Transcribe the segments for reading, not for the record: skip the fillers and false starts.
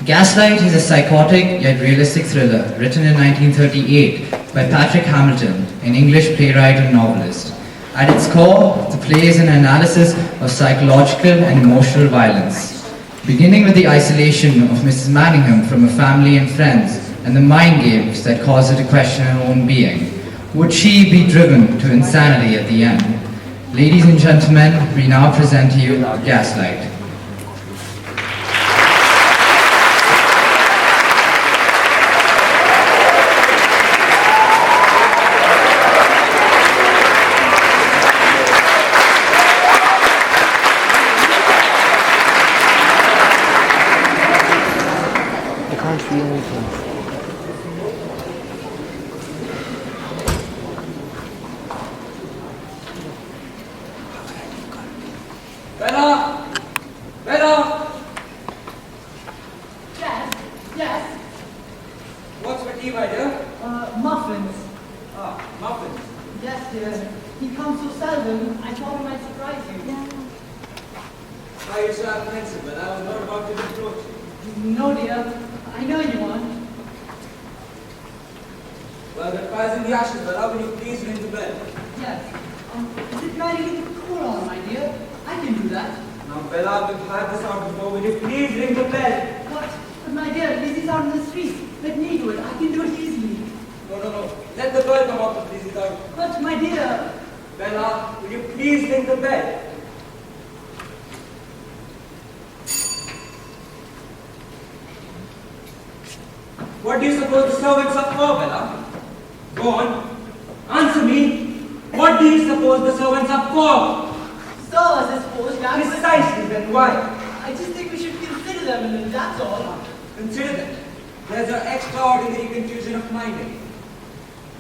Gaslight is a psychotic yet realistic thriller written in 1938 by Patrick Hamilton, an English playwright and novelist. At its core, the play is an analysis of psychological and emotional violence, beginning with the isolation of Mrs. Manningham from her family and friends and the mind games that cause her to question her own being. Would she be driven to insanity at the end? Ladies and gentlemen, we now present to you Gaslight. Bella! Bella! Yes, yes. What's for tea, my dear? Muffins. Ah, muffins. Yes, dear. He comes so seldom, I thought he might surprise you. Why are you so apprehensive, Bella? I was not about to reproach you. No, dear. I know you won't. Well, the fire's in the ashes, Bella. Will you please ring the bell? Yes. Is it trying to get the cool on, my dear? I can do that. Now, Bella, we've had this out before. Will you please ring the bell? But my dear, Lizzie's out in the street. Let me do it. I can do it easily. No. Let the bell come out of please out. But my dear. Bella, will you please ring the bell? What do you suppose the servants are for, Bella? Go on. Answer me. What do you suppose the servants are for? Servers, I suppose, Jack. Precisely, then why? I just think we should consider them, and that's all. Consider them. There's an extraordinary confusion of minding.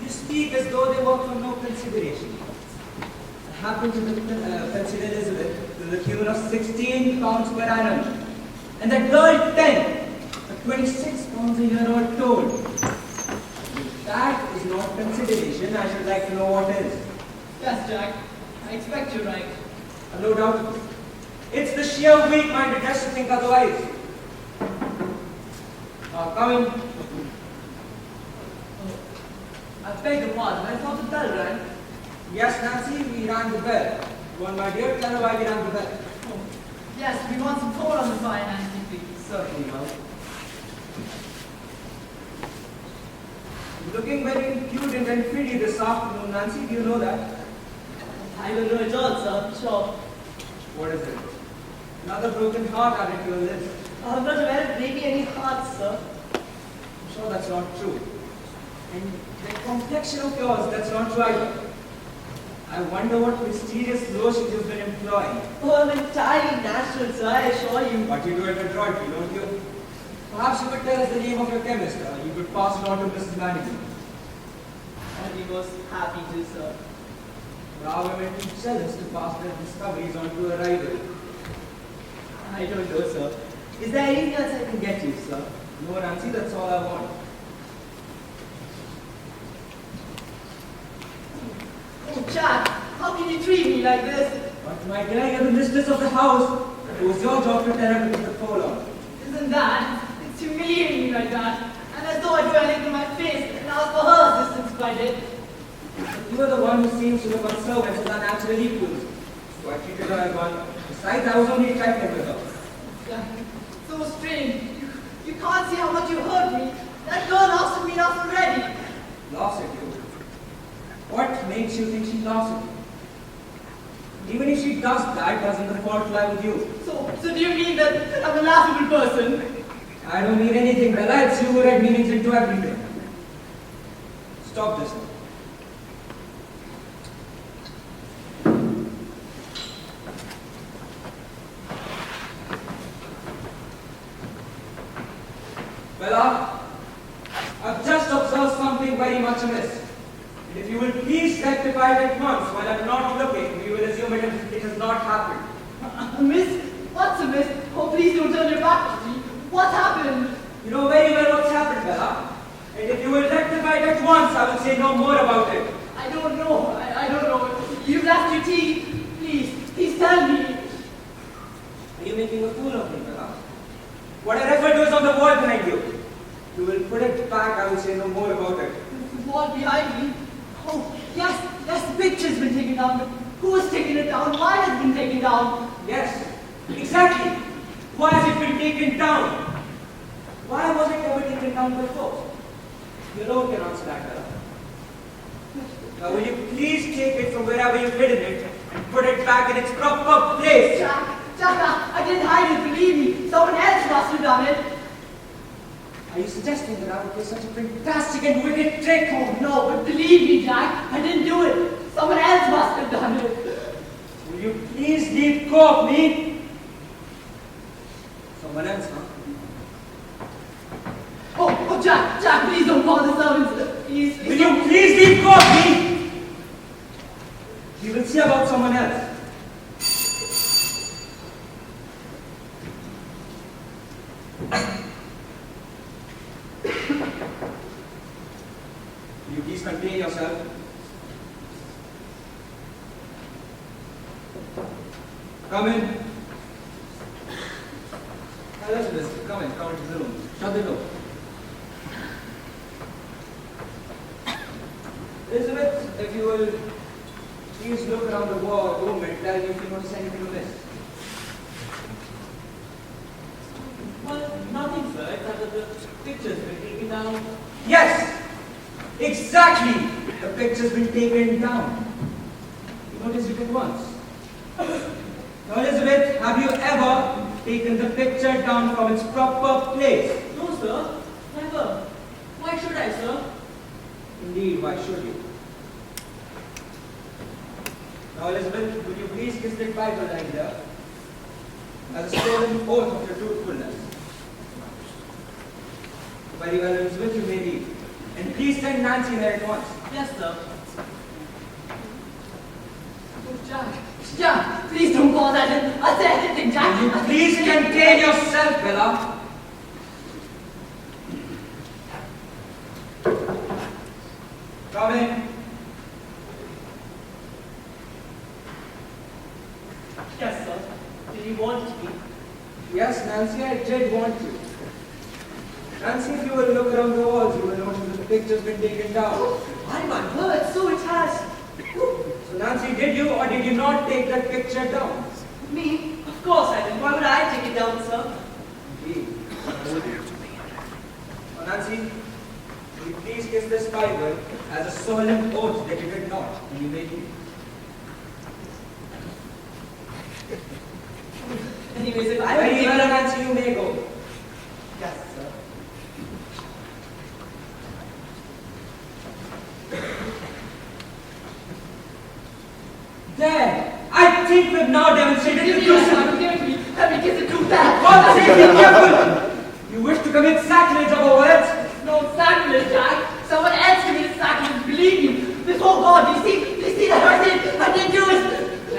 You speak as though they work for no consideration. I happen to consider Elizabeth to the tune of 16 pounds per annum. And that girl 10, for 26 pounds a year all told. If that is not consideration, I should like to know what is. Yes, Jack. I expect you're right. No doubt of it. It's the sheer weak-mindedness to think otherwise. Now, come in. I beg your pardon. I thought the bell rang. Yes, Nancy, we rang the bell. Go on, my dear, tell her why we rang the bell. Oh, yes, we want some coal on the fire, Nancy, please. Certainly, ma'am. Looking very impudent and pretty this afternoon, Nancy, do you know that? I don't know at all, sir. Sure. What is it? Another broken heart added to your list. I'm not aware of maybe any hearts, sir. I'm sure that's not true. And the complexion of yours, that's not true either. I wonder what mysterious lotions you've been employing. Oh, I'm entirely natural, sir, I assure you. But you do it adroitly, don't you? Perhaps you could tell us the name of your chemist. You could pass it on to Mrs. Manningham. I'd be most happy to, sir. Our women too jealous to pass their discoveries on to a rival. I don't know, sir. Is there anything else I can get you, sir? No, Nancy, that's all I want. Oh, Jack, how can you treat me like this? But my dear, you're the mistress of the house. It was your job to tell her to put the pole on. Isn't that? It's humiliating me like that. And as though I do anything to my face and ask for her assistance if I did. You are the one who seems to look on servants as unnatural equals. So I treated her as one. Besides, I was only trifling with her. Jack, so strange. You can't see how much you hurt me. That girl laughs at me enough already. Laughs at you. What makes you think she laughs at you? Even if she does that, doesn't the fault lie with you? So do you mean that I'm a laughable person? I don't mean anything, Bella. It's you who read meanings into everything. Stop this. Bella, I've just observed something very much amiss. And if you will please rectify it at once while I'm not looking, we will assume it has not happened. Miss? What's amiss? Oh, please don't turn your back to me. What happened? You know very well what's happened, Bella. And if you will rectify it at once, I will say no more about it. I don't know. I don't know. You left your tea. Please tell me. Are you making a fool of me, Bella? What I refer to is on the wall behind you. You will put it back, I will say no more about it. The wall behind me. Oh, yes, the picture's been taken down. But who has taken it down? Why has it been taken down? Yes, exactly. Why has it been taken down? Why was it ever taken down before? You alone can answer that, Bella. Now will you please take it from wherever you've hidden it and put it back in its proper place? Jack, I didn't hide it, believe me. Someone else must have done it. Are you suggesting that I would play such a fantastic and wicked trick? Oh, no, but believe me, Jack, I didn't do it. Someone else must have done it. Will you please leave go of me? Someone else, huh? Oh, Jack, please don't call the servants. Please. Will you please leave go of me? We will see about someone else. Will you please contain yourself? Come in. Elizabeth, come into the room. Shut the door. Elizabeth, if you will please look around the room and tell me if you notice anything amiss. Well, nothing, sir, except that the picture's been taken down. Yes! Exactly! The picture's been taken down. You noticed it at once. Now, Elizabeth, have you ever taken the picture down from its proper place? No, sir, never. Why should I, sir? Indeed, why should you? Now, Elizabeth, would you please kiss the Bible lying there as a solemn oath of your truthfulness? Very well, Elizabeth, you may leave. And please send Nancy there at once. Yes, sir. Oh, Jack, please don't call that in. I said anything, Jack. Will you please contain yourself, Bella? Come in. Yes, sir. Did you want me? Yes, Nancy, I did want you. Nancy, if you will look around the walls, you will notice that the picture's been taken down. By my word, so it has. So, Nancy, did you or did you not take that picture down? Me? Of course I did. Why would I take it down, sir? Indeed. Now, Nancy, will you please kiss this Bible as a solemn oath that you did not, and you may leave. Anyways, if I Very take well, it down... Nancy, you may go. Yes, sir. There! I think we've now demonstrated Give the me truth. that one, give it to me. Let me kiss it too fast. God save be careful! You wish to commit sacrilege of our words? No sacrilege, Jack. Someone else committed sacrilege, believe me. Before God, do you see that I didn't do it.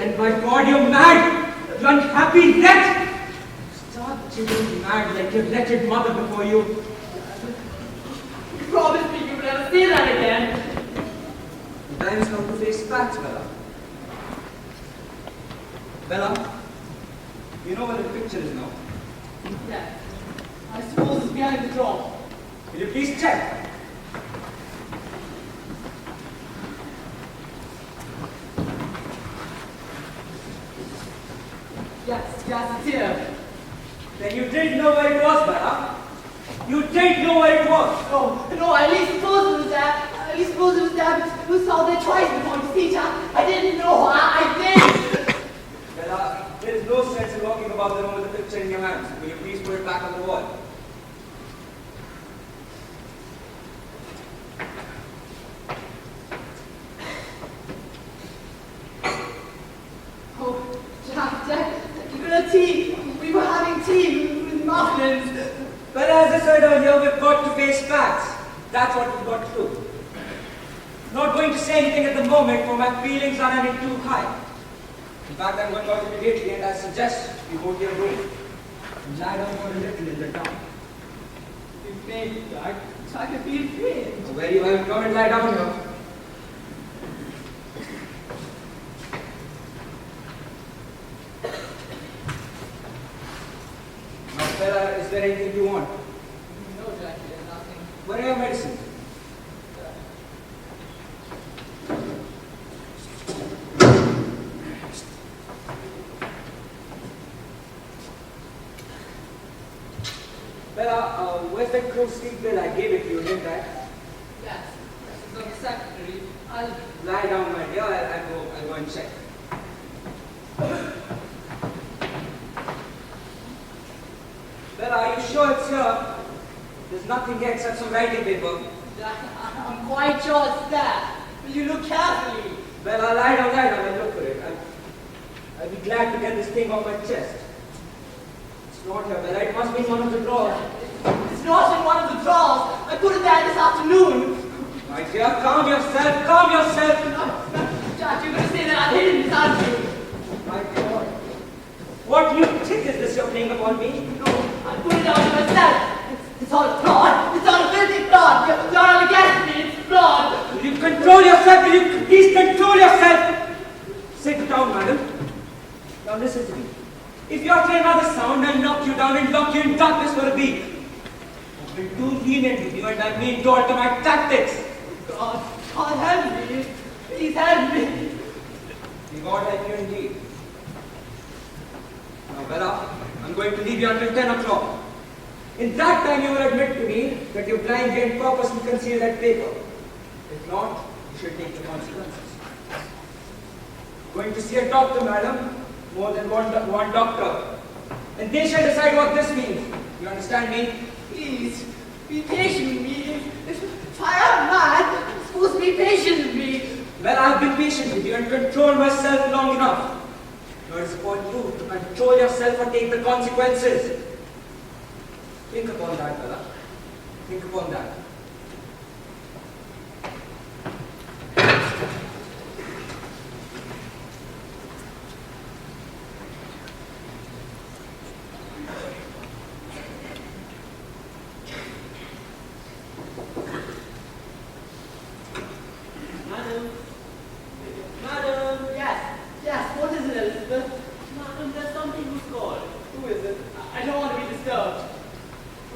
And by God, you're mad! You unhappy wretch! Stop getting mad like your wretched mother before you. You promised me you would never say that again. The time has come to face facts, Bella. Bella, you know where the picture is now. Yes. I suppose it's behind the door. Will you please check? Yes, it's here. Then you did know where it was, Bella. You did know where it was. No, I at least suppose it was there. At least suppose it was there, but it was out there twice before you see, Jack. I didn't know. I did. Bella, there is no sense in walking about the room with the picture in your hands. Will you please put it back on the wall? Oh, Jack, you got tea. We were having tea with muffins. But as I said earlier, we've got to face facts. That's what we've got to do. Not going to say anything at the moment, for my feelings are running too high. In fact, I'm going out immediately, and I suggest you go to your room and lie down for a little in the dark. You faint, Jack. Jack, I feel faint. Very well, come and lie down here. Now, Bella, is there anything you want? Well, where's that crow sleep bill? I gave it to you, didn't I? Yes, this is on the secretary. I'll... Lie down, my dear. I'll go and check. Well, are you sure it's here? There's nothing here except some writing paper. I'm quite sure it's there. Will you look carefully? Well, I'll lie down and look for it. I'll be glad to get this thing off my chest. It's not here, Bella. It must be in one of the drawers. It's not in one of the drawers. I put it there this afternoon. My dear, calm yourself. Calm yourself. No, Jack, you're going to say that I hid it, aren't you? My God. What new trick is this you're playing upon me? No, I put it on myself. It's all a fraud. It's all a filthy fraud. You're all against me. It's fraud. Will you control yourself? Will you please control yourself? Sit down, madam. Now listen to me. If you utter another sound, I'll knock you down and lock you in darkness for a week. I've been too lenient with you and I mean to alter my tactics. God help me. Please help me. May God help you indeed. Now, Bella, I'm going to leave you until 10 o'clock. In that time, you will admit to me that you blindly and purposely concealed that paper. If not, you should take the consequences. Going to see a doctor, madam. More than one doctor. And they shall decide what this means. You understand me? Please, be patient with me. If I am mad, you're supposed to be patient with me. Well, I've been patient with you and controlled myself long enough. Now it's upon you to control yourself or take the consequences. Think upon that, Bella. Think upon that. Yes, what is it, Elizabeth? Madam, there's something who's called. Who is it? I don't want to be disturbed.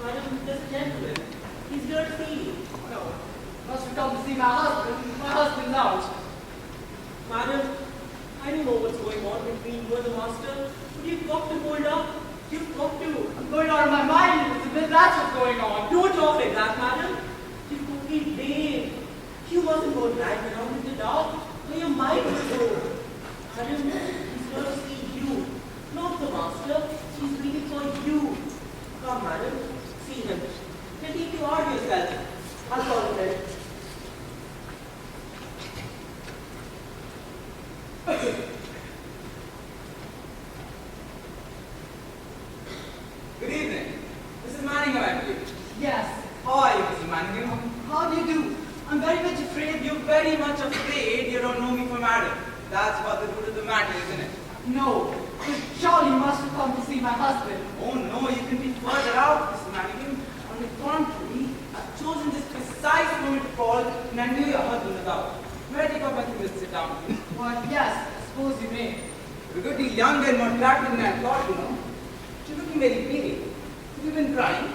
Madam, there's a gentleman. He's here to see you. No, must have come to see my husband. My husband's out. Madam, I don't know what's going on between you and the master, but you've got to hold up. You've got to. I'm going out of my mind, Elizabeth. That's what's going on. Don't talk like that, madam. You've got to be brave. You mustn't go driving around in the dark, or your mind will go. Madam, he's here to see you, not the master. He's waiting for you. Come, madam, see him. He'll take you out yourself. I'll call him then. Good evening. Mrs. Manningham, I believe. Yes. How are you, Mrs. Manningham? How do you do? I'm very much afraid You're very much afraid you don't know me for madam. That's what the root of the matter, isn't it? No. But surely you must have come to see my husband. Oh no, you can be further out, Mrs. Manningham. On the contrary, I've chosen this precise moment to call and I knew your husband was out. May I take up my things and sit down, please? Why, yes, I suppose you may. You're a good deal younger and more attractive than I thought, you know. You're looking very pale. Have you been crying?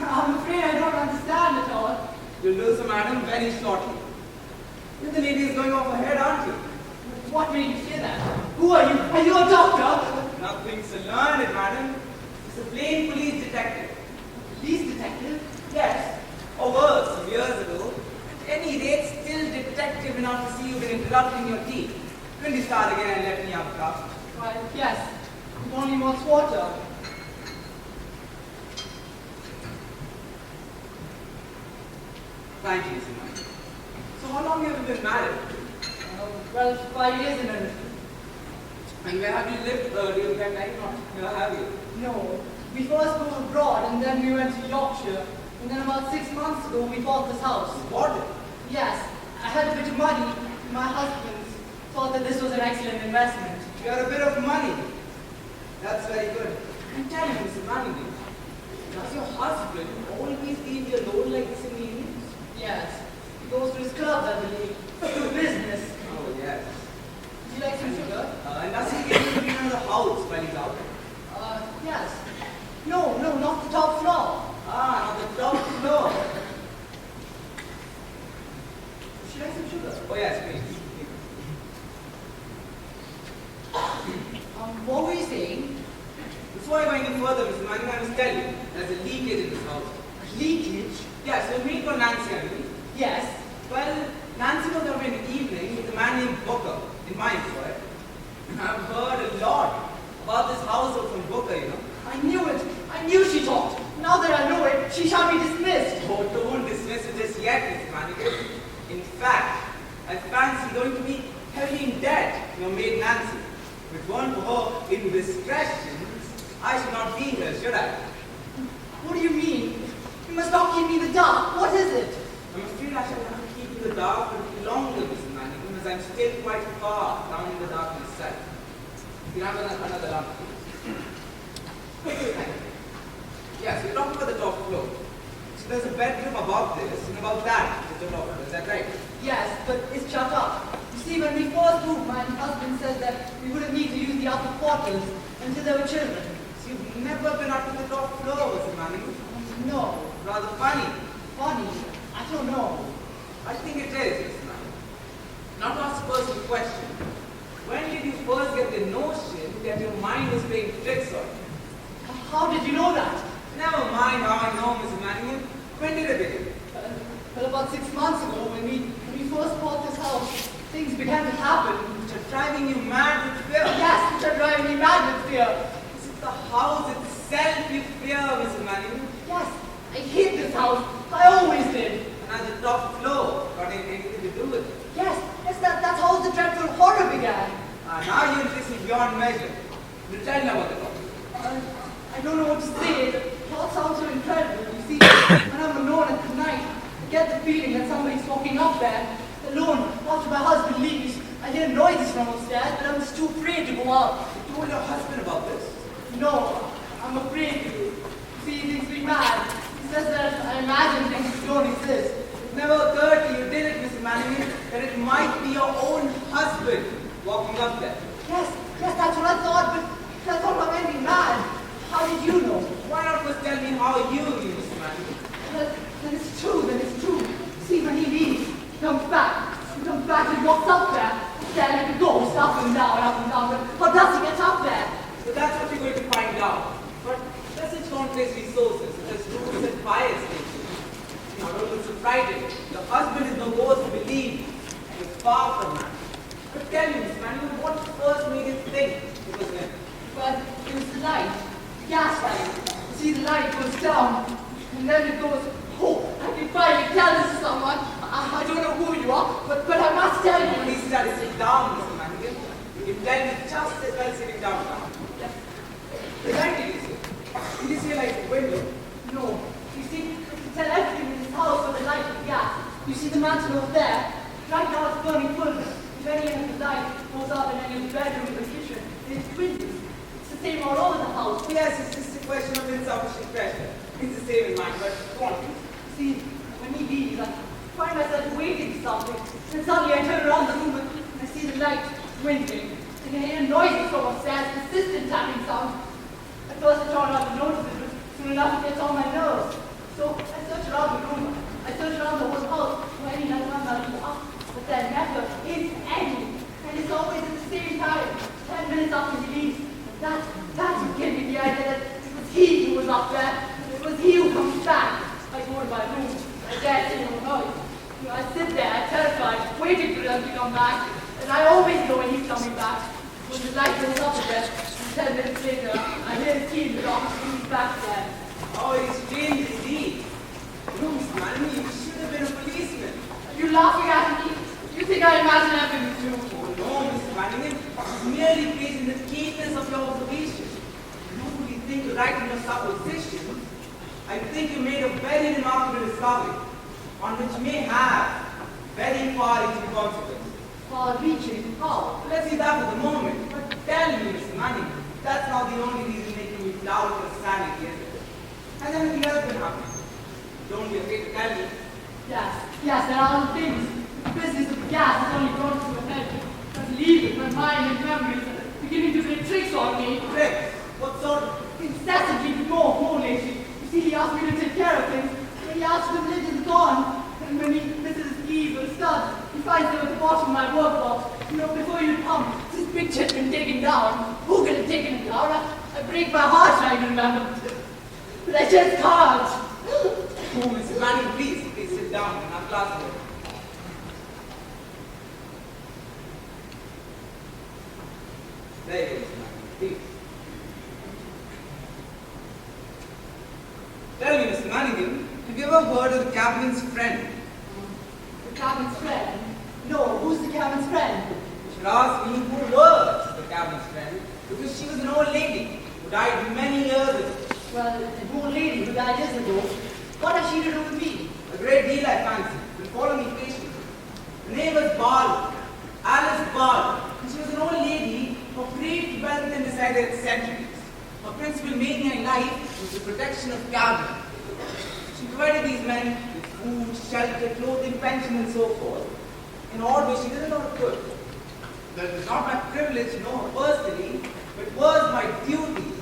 I'm afraid I don't understand at all. You'll do so, madam, very shortly. You're the lady is going off ahead, aren't you? What made you say that? Who are you? Are you a doctor? Nothing to learn it, madam. It's a plain police detective. Police detective? Yes, or worse, some years ago. At any rate, still detective enough to see you've been interrupting your tea. Couldn't you start again and let me have a cup? Why, yes. It only wants water. Thank you, Mrs. Manningham. So how long have you been married? Well, 5 years in a... And where have you lived during that time? Where have you? No. We first moved abroad and then we went to Yorkshire. And then about 6 months ago we bought this house. Bought it? Yes. I had a bit of money. My husband thought that this was an excellent investment. You have a bit of money. That's very good. And tell me, Mrs. Manningham, does your husband always leave you alone like this in the evenings? Yes. He goes to his club, I believe. To business. Oh, yes. Would you like some sugar? And does he get you to be in the house when he's out? Yes. No, not the top floor. Ah, not the top floor. Should I have some sugar? Oh, yes, please. What were you saying? Before I go any further, Mr. Manningham, I must tell you, there's a leak leakage in this house. Leakage? Yes, we'll meet for Nancy, I mean. Yes. Well, Nancy was over in the evening with a man named Booker in my employ. I've heard a lot about this household from Booker, you know. I knew it. I knew she talked. Now that I know it, she shall be dismissed. Oh, don't dismiss it just yet, Miss Mannigan. In fact, I fancy going to be heavily in debt to your maid Nancy. If it weren't for her indiscretions, I should not be here, should I? What do you mean? You must not keep me in the dark. What is it? I'm afraid I shall have to keep you in the dark for a little longer, Miss Mannigan, as I'm still quite far down in the dark myself. You can have another lamp, please. Thank you. Yes, we're talking about the top floor. So there's a bedroom above this, and above that is the top floor. Is that right? Yes, but it's shut up. You see, when we first moved, my husband said that we wouldn't need to use the upper quarters until there were children. So you've never been up to the top floor, Mr. Manning? No. Rather funny. Funny? I don't know. I think it is, Mr. Manning. Now to ask a personal question. When did you first get the notion that your mind was playing tricks on you? How did you know that? Never mind how I know, Mr. Manning. When did it begin? Well, about 6 months ago, when we first bought this house, things began to happen. Which are driving you mad with fear. Yes, which are driving me mad with fear. Is it the house itself you fear, Mr. Manning? Yes, I hate this house. I always did. And the top floor got anything to do with it. Yes, that's how the dreadful horror began. Now you're interested beyond measure. You tell me about the top floor. I don't know what to say. The thought sounds so incredible. You see, when I'm alone at night, I get the feeling that somebody's walking up there, alone, after my husband leaves. I hear noises from upstairs, but I'm just too afraid to go out. You told your husband about this? No, I'm afraid to. See, he thinks me mad. He says that I imagine things that don't exist. It never occurred to you, did it, Mr. Manning, that it might be your own husband walking up there? Yes, that's what I thought, but that's all what made me mad. How did you know? Why not first tell me how you knew, Mr. Manning? Then it's true. See, when he leaves, he comes back. He walks up there. There like a ghost, up and down. But how does he get up there? So that's what you're going to find out. But message don't place resources, such as rules and fire stations. Now don't look so frightened. Your husband is no ghost to believe. You're far from that. But tell me, Mr. Manning, what first made you think it was him? But it was the light. Gaslight. You see, the light goes down, and then it goes, oh, I can finally tell this to someone. I don't know who you are, but I must tell you. Please sit down, Mr. Manning. You can tell me just as well sitting down now. The light did you see? Did you see like a window? No. You see, I can tell everything in this house with the light of gas. You see the mansion over there? Right now it's burning full. If any of the light goes up in any of the bedrooms or the kitchen, it's windows. It's the same all over the house. Yes, it's just a question of insufficient pressure. It's the same in mine, but go on, please. See, when he leaves, I find myself waiting for something. And suddenly I turn around the room and I see the light winking. And I hear noises from upstairs, persistent tapping sounds. At first I try not to notice it, but soon enough it gets on my nerves. So I search around the room. I search around the whole house for any light on the up. But there never is any. And it's always at the same time, 10 minutes after he leaves. That's what gave me the idea that it was he who was up there. It was he who comes back. I go to my room. I dare say no noise. I sit there, terrified, waiting for him to come back. And I always know when he's coming back. When the light goes up again, and 10 minutes later, I hear his key in the lock and he's back there. Oh, it's strange indeed. No, Mr. Manning, you should have been a policeman. Are you laughing at me? You think I imagine everything true? Oh, no, Mr. Manning, it's merely based on the keenness of your observation. Nobody think to write in your supposition. I think you made a very remarkable discovery, on which may have very far-reaching consequences. Far-reaching? How? Let's see that for the moment. But tell me, Mr. Manning, that's not the only reason making me doubt your sanity, is it? Has anything else been happening? Don't be afraid to tell me. Yes, there are other things. The business of the gas has only gone to my head. I believe it, my mind and memories are beginning to play tricks on me. Tricks? What sort of? Incessantly, more lately. You see, he asked me to take care of things. When he asks when the lid is gone, and when he misses his keys or studs, he finds them at the bottom of my workbox. You know, before you come, this picture's been taken down. Who could have taken it down? I break my heart trying to remember. But I just can't. Oh, Mrs. Manning, please sit down in our classroom. There you go, Mrs. Manning, please. Tell me, Mr. Manningham, have you ever heard of the cabman's friend? The cabin's friend? No, who's the cabin's friend? You should ask me who was the cabman's friend, because she was an old lady who died many years ago. Well, an old lady who died years ago. What has she to do with me? A great deal, I fancy. But follow me patiently. Her name was Barlow, Alice Barlow, and she was an old lady who craved wealth and decided centuries. Her principal mania in life was the protection of cabmen. She provided these men with food, shelter, clothing, pension, and so forth. In odd ways, she did a lot of good. But it was not my privilege to know her personally, but it was my duty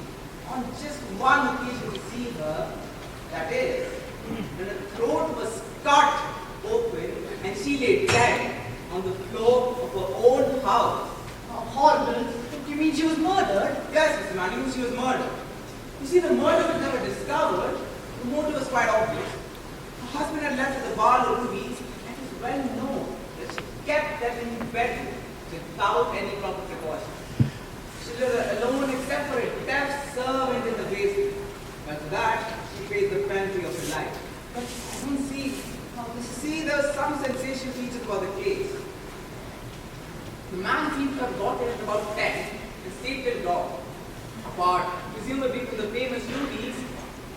on just one occasion to see her, that is, when her throat was cut open and she lay dead on the floor of her own house. Oh, horrible. You mean she was murdered? Yes, Mr. Manning, she was murdered. You see, the murder was never discovered. The motive was quite obvious. Her husband had left her the Barlow rubies, and it was well known that she kept them in her bedroom without any proper precaution. She lived alone except for a deaf servant in the basement. But for that, she paid the penalty of her life. But I don't see how this. See, there was some sensational features about the case. The man seems to have got there at about 10 and stayed till dawn. Apart, presumably from the famous rubies,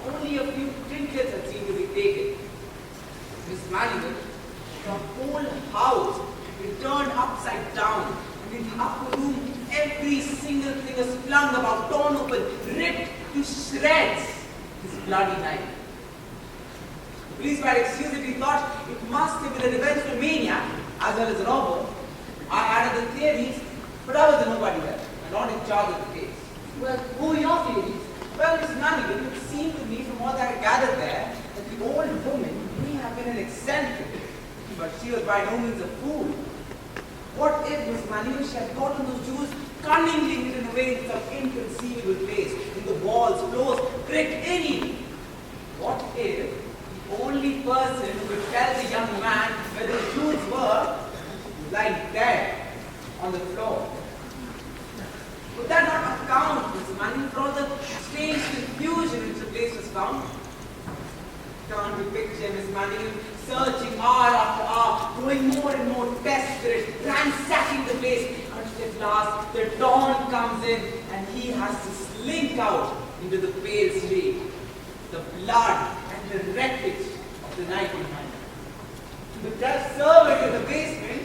only a few trinkets had seemed to be taken. Miss Manningham, the whole house had been turned upside down, and in the upper room, every single thing was flung about, torn open, ripped to shreds. This bloody night. The police might excuse it, we thought it must have been a revengeful maniac, as well as a robber. I had other theories, but I was a nobody there, and not in charge of the case. Well, who are your theories? Well, Miss Manningham, it seemed to me from what I had gathered there that the old woman may have been an eccentric, but she was by no means a fool. What if Miss Manningham she had gotten those jewels cunningly hidden away in some inconceivable place, in the walls, floors, brick, any? What if the only person who could tell the young man where the jewels were lying dead on the floor? Would that not account, Miss Manningham, for all the strange confusion in which the place was found? Can't you picture Miss Manningham searching hour after hour, growing more and more desperate, ransacking the place, until at last the dawn comes in and he has to slink out into the pale street, the blood and the wreckage of the night behind him. The deaf servant in the basement,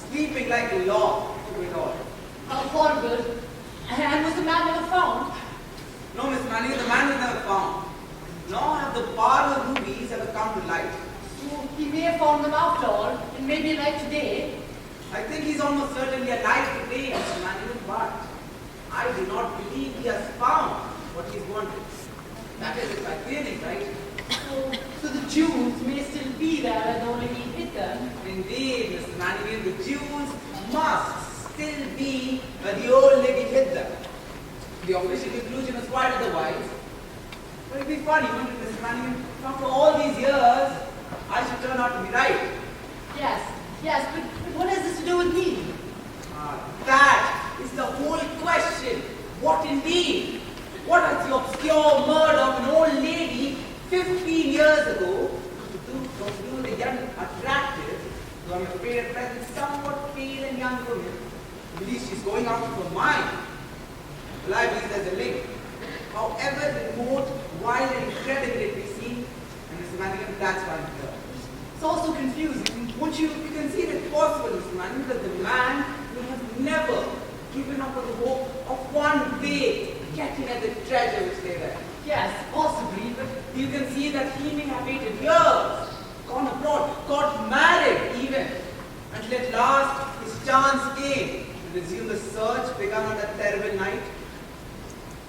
sleeping like a log through it all. How horrible. And was the man never found? No, Miss Manningham, the man was never found. Nor have the Barlow rubies ever come to light. So he may have found them after all, and maybe alive today. I think he's almost certainly alive today, Mr. Manningham, but I do not believe he has found what he's wanted. That is, if I theory right. So the jewels may still be there and only he hid them. Indeed, Mr. Manningham, the jewels must still be where the old lady hid them. The official conclusion is quite otherwise. But it'd be funny, wouldn't it, Mr. Manningham? After all these years, I should turn out to be right. Yes, but what has this to do with me? That is the whole question. What indeed? What has the obscure murder of an old lady 15 years ago to do with a young, attractive, who I'm afraid at present somewhat pale and young woman? I believe she's going out of her mind. Well, I believe there's a link. However remote, wild, and incredible it may seem, and Mr. Manningham, that's why I'm here. It's also confusing. Won't you conceive it possible, Mr. Manningham, that the man who has never given up on the hope of one day getting at the treasure which lay there? Yes, possibly, but You can see that he may have waited years, gone abroad, got married even, until at last his chance came to resume the search begun on that terrible night.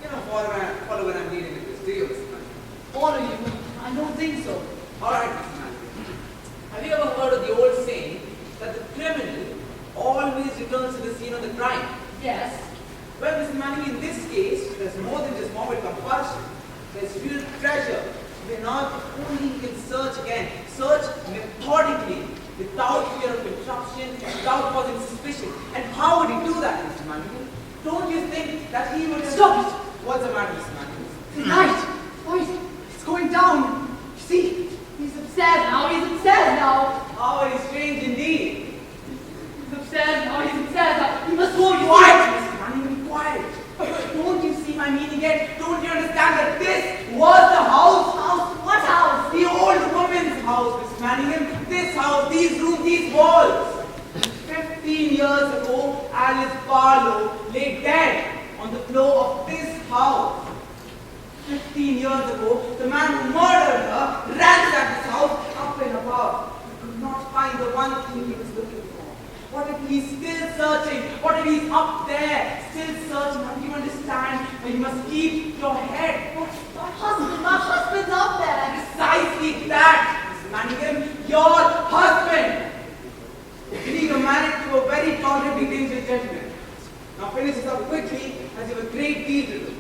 You know, follow where I'm leading with this, do you, Mr. Manningham? follow you. I don't think so. Alright, Mr. Manningham. Have you ever heard of the old saying that the criminal always returns to the scene of the crime? Yes. Well, Mr. Manningham, in this case, there's more than just morbid compulsion. There's real treasure. We're not only you can search again, search methodically, without fear of interruption, without causing suspicion. And how would he do that, Mr. Manigan? Don't you think that he would... Stop it! What's the matter, Mr. Manigan? Tonight! Oh, it's going down. See, he's upstairs now. He's upstairs now. How very strange indeed. He's upstairs now. He's upstairs now. He must go. Quiet, Mr. Manigan, be quiet. Don't you see my meaning yet? Don't you understand that this was the house? House? What house? The old woman's house, Mr. Manningham. This house, these rooms, these walls. 15 years ago, Alice Barlow lay dead on the floor of this house. 15 years ago, the man who murdered her ransacked this house up and above. He could not find the one thing he was looking for. What if he's still searching? What if he's up there, still searching? How do you understand? But you must keep your head. My husband's up there. Precisely that, Mr. Manningham, your husband. You are married to a very tolerably dangerous gentleman. Now finish this up quickly, as you have a great deal to do.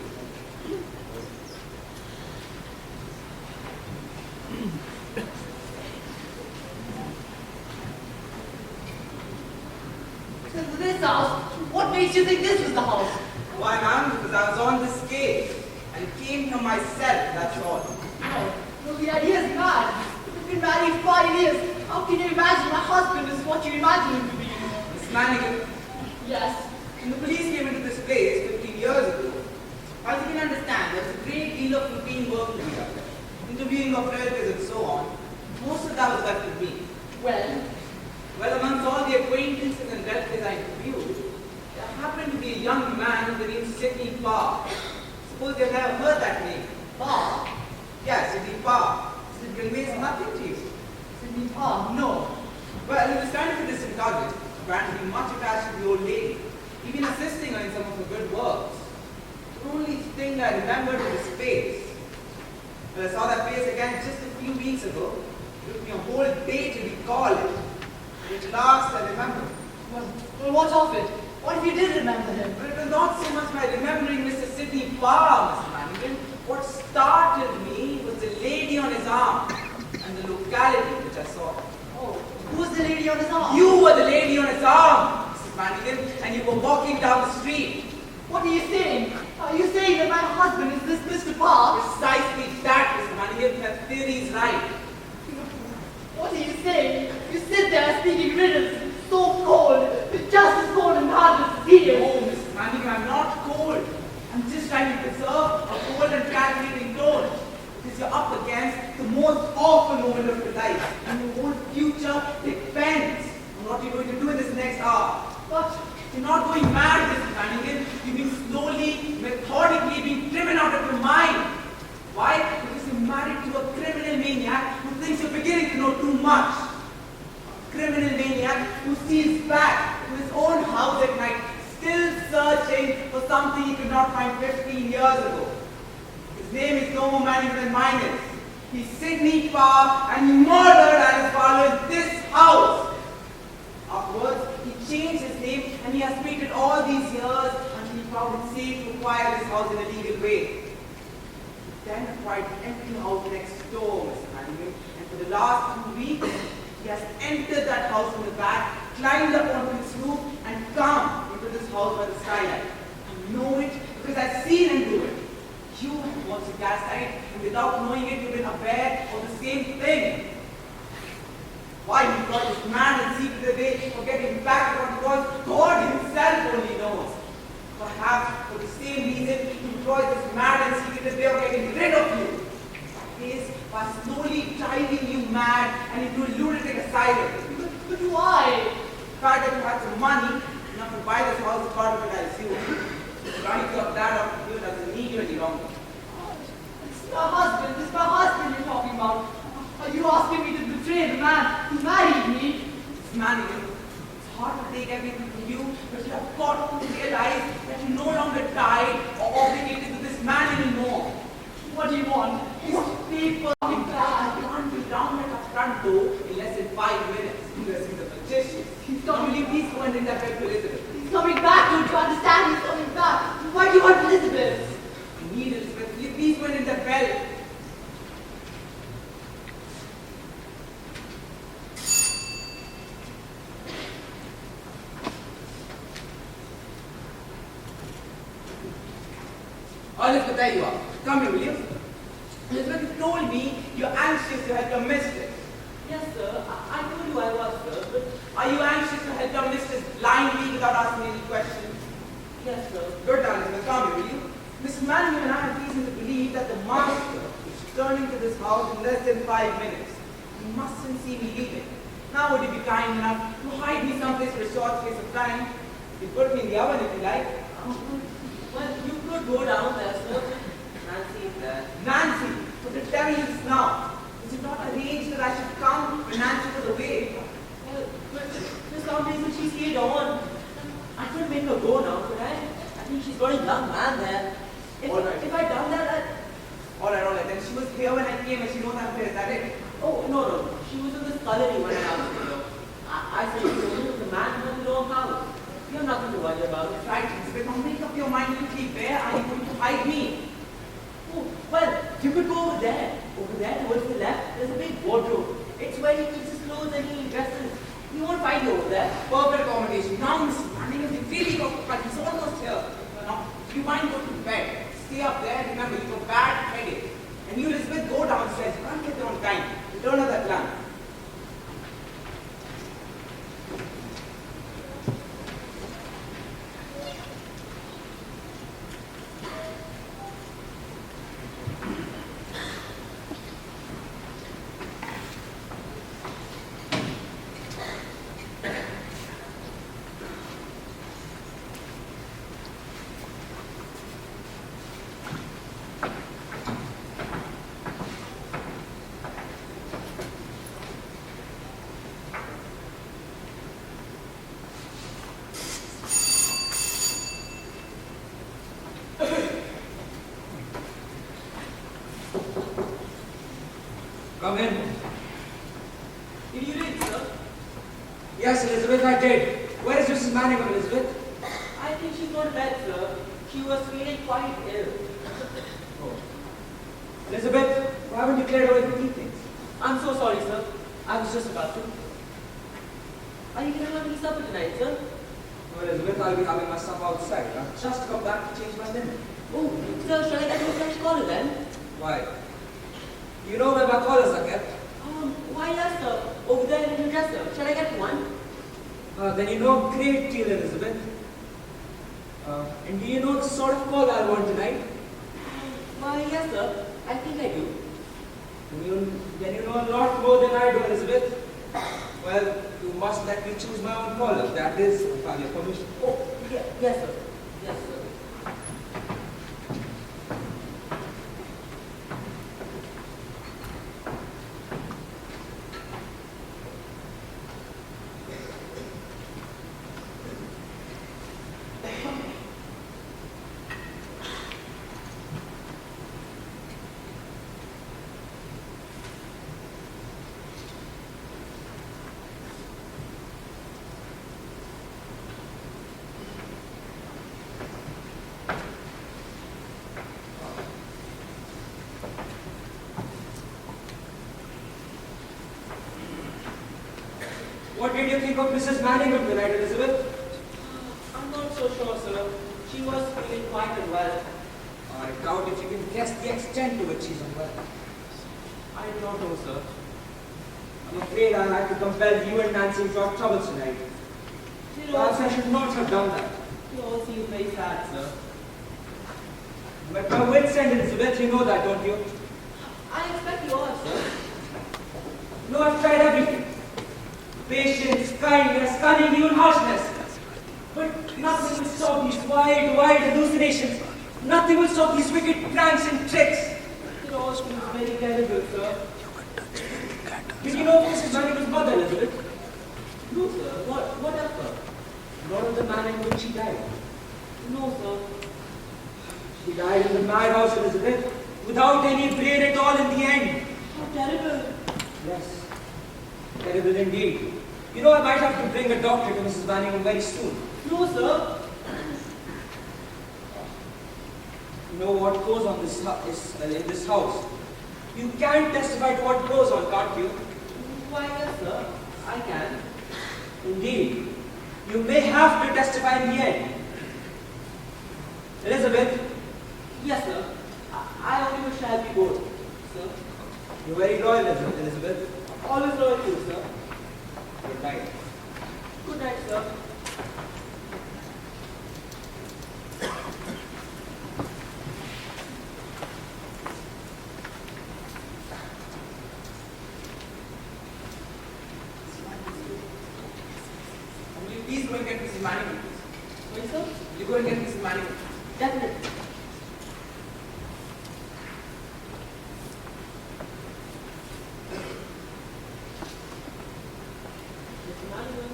This house? What makes you think this was the house? Why, ma'am? Because I was on this case, and it came from myself, that's all. No, the idea is mad. We've been married 5 years. How can you imagine my husband is what you imagine him to be? Miss Manningham, Yes. when the police came into this place 15 years ago, as you can understand, there was a great deal of routine work to be done. Interviewing of relatives and so on. Most of that was left with me. Well, Amongst all the acquaintances and relatives I interviewed, there happened to be a young man of the name Sidney Parr. Suppose you've never heard that name. Parr? Yes, Sidney Parr. It conveys nothing to you. Sidney Parr? No. Well, he was kind of a distant cousin, apparently much attached to the old lady, even assisting her in some of her good works. The only thing I remembered was his face. Well, I saw that face again just a few weeks ago. It took me a whole day to recall it. But at last I remembered. Well, what of it? What if you did remember him? But it was not so much my remembering Mr. Sidney Parr, Mr. Manningham. What startled me was the lady on his arm and the locality which I saw. Oh, who was the lady on his arm? You were the lady on his arm, Mrs. Manningham, and you were walking down the street. What are you saying? Are you saying that my husband is this Mr. Parr? Precisely that, Mr. Manningham. That theory is right. What are you saying? You sit there speaking riddles, so cold, just as cold and heartless as he is. No, Mrs. Manningham, I'm not cold. I'm just trying to preserve a cold and calculating tone. Because you're up against the most awful moment of your life. And your whole future depends on what you're going to do in this next hour. But you're not going mad, Mrs. Manningham. You've been slowly, methodically being driven out of your mind. Why? Because you're married to a criminal maniac who thinks you're beginning to know too much. A criminal maniac who steals back to his own house at night, still searching for something he could not find 15 years ago. His name is no more Manningham than mine is. He's Sidney Parr, and he murdered Alice Barlow in this house. Afterwards, he changed his name, and he has waited all these years until he found it safe to acquire this house in a legal way. Then acquired the empty house next door, Mr. Manningham, and for the last 2 weeks, he has entered that house from the back, climbed up onto its roof, and come into this house by the skylight. I know it because I've seen him do it. You have watched the gaslight, and without knowing it, you've been aware of the same thing. Why he brought this man and secretive way of getting back to what it was, God himself only knows. Perhaps for the same reason he employs this mad and secretive way of getting rid of you. That is, by slowly driving you mad and into a lunatic asylum. But why? The fact that you had some money, enough to buy this house is part of it, I assume. Running your dad off you doesn't need you any longer. It's my husband. It's my husband you're talking about. Are you asking me to betray the man who married me? It's Manningham. It's hard to take everything from you, but you have got to realize that you no longer tied or obligated to this man anymore. What do you want? He's paper coming back. He can't be down at the front door in less than 5 minutes. He's a magician. He's coming. Will you please go and ring that bell to Elizabeth? He's coming back. Don't you understand? He's coming back. Why do you want Elizabeth? I need Elizabeth. Will you please go and ring that bell? Elizabeth, there you are. Come here, will you? Elizabeth, you told me you're anxious to help your mistress. Yes, sir. I told you I was, sir. But Are you anxious to help your mistress blindly without asking any questions? yes, sir. Good, Elizabeth, come here, will you? Mrs. Manning and I have reason to believe that the master is returning to this house in less than 5 minutes. You mustn't see me leaving. Now would you be kind enough to hide me someplace for a short space of time? You put me in the oven if you like. Well, you could go down there, sir. Nancy is there. Nancy, what the devil is this now? Is it not arranged that I should come when Nancy was away? Well, but for some reason she stayed on. I couldn't make her go now, could I? I think she's got a young man there. All right. If I'd done that, All right. Then she was here when I came and she knows I'm here. Is that it? Oh, no. She was in the scullery when I asked her. I said, the man who has the wrong house. You have nothing to worry about. Right, Elizabeth, now make up your mind quickly. Where are you going to hide me? Oh, well, you could go over there. Over there towards the left, there's a big wardrobe. It's where he keeps his clothes and he dresses. He won't find you over there. Perfect accommodation. Now, Mrs. Manning is really occupied. He's almost here. Now, if you mind, go to bed. Stay up there. Remember, you have a bad headache. And you, Elizabeth, go downstairs. You can't get there on time. Return of that lamp. Come in. Did you read, sir? Yes, Elizabeth, I did. Where is Mrs. Manning, Elizabeth? I think she's gone to bed, sir. She was feeling quite ill. Oh. Elizabeth, why haven't you cleared away the tea things? I'm so sorry, sir. I was just about to. Are you going to have any supper tonight, sir? Well, Elizabeth, I'll be having my stuff outside. I've just come back to change my linen. Oh, sir, shall I get you a fresh collar then? Why? You know where my collars are kept? Why, yes, sir. Over there in your dresser. Shall I get one? Then you know a great deal, Elizabeth. And do you know the sort of collar I want tonight? Why, yes, sir. I think I do. Then you know a lot more than I do, Elizabeth. Well, you must let me choose my own collar. That is, if I have your permission. Oh, yes, sir. Yes, sir. What did you think of Mrs. Manning tonight, Elizabeth? I'm not so sure, sir. She was feeling quite unwell. I doubt if you can guess the extent to which she's unwell. I do not know, sir. I'm afraid I'll have to compel you and Nancy into our troubles tonight. Perhaps I should not have done that. You all seem very sad, sir. But my wits end, Elizabeth, you know that, don't you? I expect you are, sir. No, I've tried everything. Patience, kindness, cunning, even harshness. But nothing will stop these wild hallucinations. Nothing will stop these wicked pranks and tricks. It all seems very terrible, sir. Did you know Mrs. Manning's mother, Elizabeth? No, sir. What of her? Not of the manner in which she died. No, sir. She died in the madhouse, Elizabeth, without any brain at all in the end. How terrible. Yes, terrible indeed. You know, I might have to bring a doctor to Mrs. Manning very soon. No, sir. You know what goes on in this house. You can't testify to what goes on, can't you? Why, yes, sir. I can. Indeed. You may have to testify in the end. Elizabeth, Yes, sir. I only wish I had been both, sir. You're very loyal, Elizabeth. Always loyal to you, sir. Good night. Good night, sir. Will you please go and get Mrs. Manning? Sorry, sir? Will you go and get Mrs. Manning? Definitely. Mr. Manning.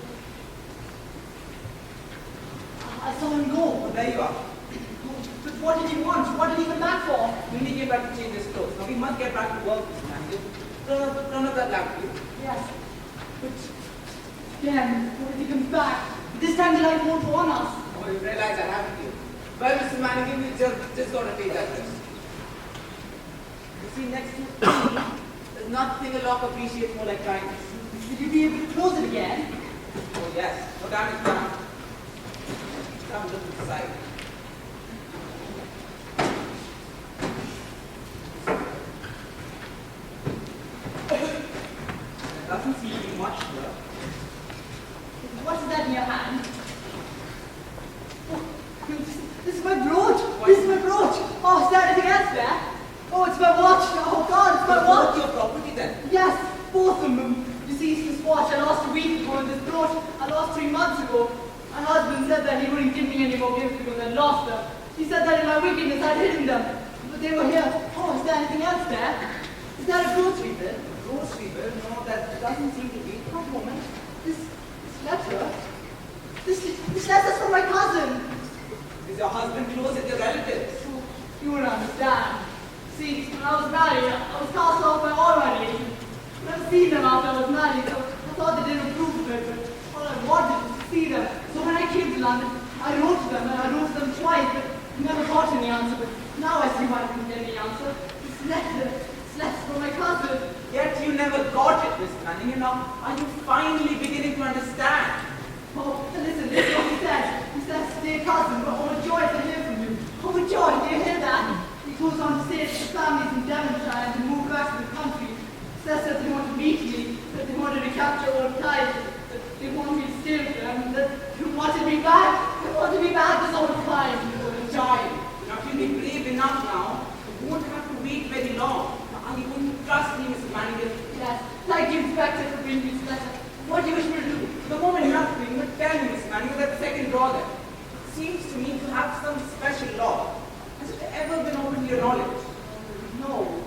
I saw him go. Oh, there you are. But what did he want? What did he come back for? We need to get back to change his clothes. Now we must get back to work, Mrs. Manning. Turn up that lamp, please. Yes. But then, what if he comes back? This time the light won't warn us. Oh, you realize I haven't you. Well, Mrs. Manning, we just got to take that risk. You see, next to there's nothing a lock appreciates more like kindness. Will you be able to close it again? Oh, yes. No damage done. Come look inside. There doesn't seem to be much here. What is that in your hand? Oh, this is my brooch. What? This is my brooch. Oh, is there anything else there? Oh, it's my watch. Oh, God, it's my watch. What's your property then? Yes, both of them. You see, this watch I lost a week ago and this brooch I lost 3 months ago. My husband said that he wouldn't give me any more gifts because I lost them. He said that in my wickedness I'd hidden them. But they were here. Oh, is there anything else there? Is that a grocery bill? Grocery bill? No, that doesn't seem to be. One moment. This letter? This letter's from my cousin. Is your husband close with your relatives? Oh, you wouldn't understand. See, when I was married, I was cast off by all my relations. I never seen them after I was married, so I thought they didn't approve of it, but all I wanted was to see them. So when I came to London, I wrote to them, and I wrote to them twice, but never got any answer. But now I see why I didn't get any answer. This letter's from my cousin. Yet you never got it, Miss Manning. Now, are you finally beginning to understand? Oh, listen, this is what he says. He says, dear cousin, we're overjoyed to hear from you. Overjoyed, do you hear that? He goes on to say that the families in Devonshire to move back to the country. Says that they want to meet me, that they want to recapture old ties, that they want me to stay with them, that they wanted me back. They want to be back this old time. Oh, child, now if you'll be brave enough now, you won't have to wait very long. Now, are you going to trust me, Mrs. Manning? Yes, thank you, Inspector, for bringing me this letter. What do you wish me to do? The moment you have to bring, but tell me, Miss Manning, that second drawer there seems to me to have some special law. Has it ever been open to your knowledge? No.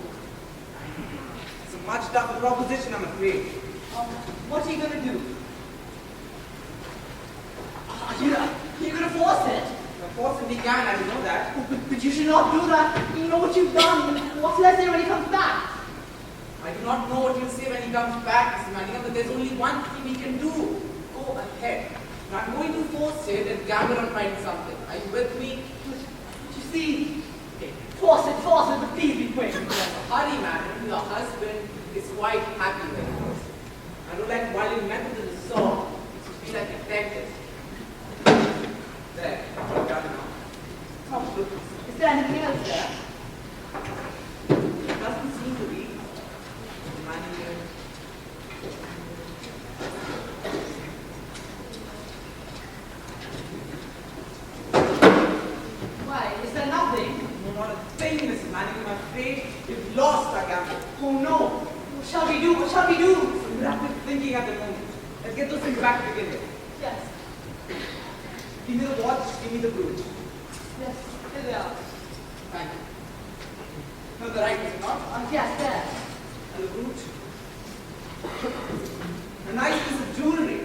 It's a much tougher proposition, I'm afraid. What are you going to do? You're going to force it? Of course, if we can, I know that. Oh, but you should not do that. You know what you've done. What's left there when he comes back? I do not know what you'll say when he comes back, Mr. Manningham, but there's only one thing we can do. Go ahead. Now, I'm going to force it and gamble on finding something. Are you with me? But you see, force it, but please be quick. Hurry, madam. Your husband is quite happy with it. I don't like violent methods in the saw. It should be like a dentist. There. Got it now. Oh, is there anything else there? It doesn't seem to be. Manningham. Why, is there nothing? No, not a thing, Mrs. Manningham. I'm afraid we've lost our gamble. Oh no. What shall we do? What shall we do? Some rapid thinking at the moment. Let's get those things back to begin with. Yes, Give me the watch, give me the brooch. yes, here they are. Thank you. No, the right, is it not? Yes, there. And the brooch. A nice piece of jewelry.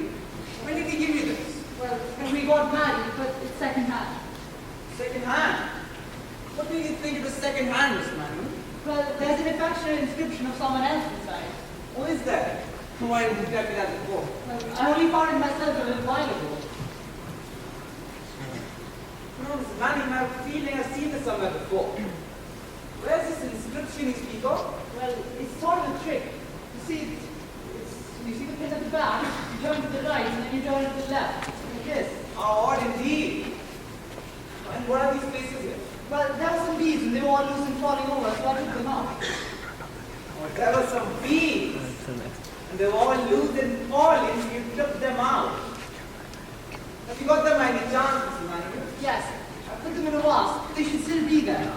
When did he give you this? Well, when we got married, but it's second hand. Second hand. What made you think it was second hand, Miss Manningham? Well, there's an affectionate inscription of someone else inside. Who is that? Why didn't you tell me that before? Well, I only found it myself a little while ago. No, Miss Manningham, I have a feeling I've seen this somewhere before. Where's this inscription you speak of? Well, it's sort of a trick. You see, you see the pin at the back, you turn to the right, and then you turn to the left. Like this. How odd indeed. And what are these places here? Well, there were some bees and they were all loose and falling over, so I took them out. Oh, there were some bees. And they were all loose and falling, so you took them out. Have you got them by any chance, Mr. Manager? Yes, I put them in a vase. They should still be there.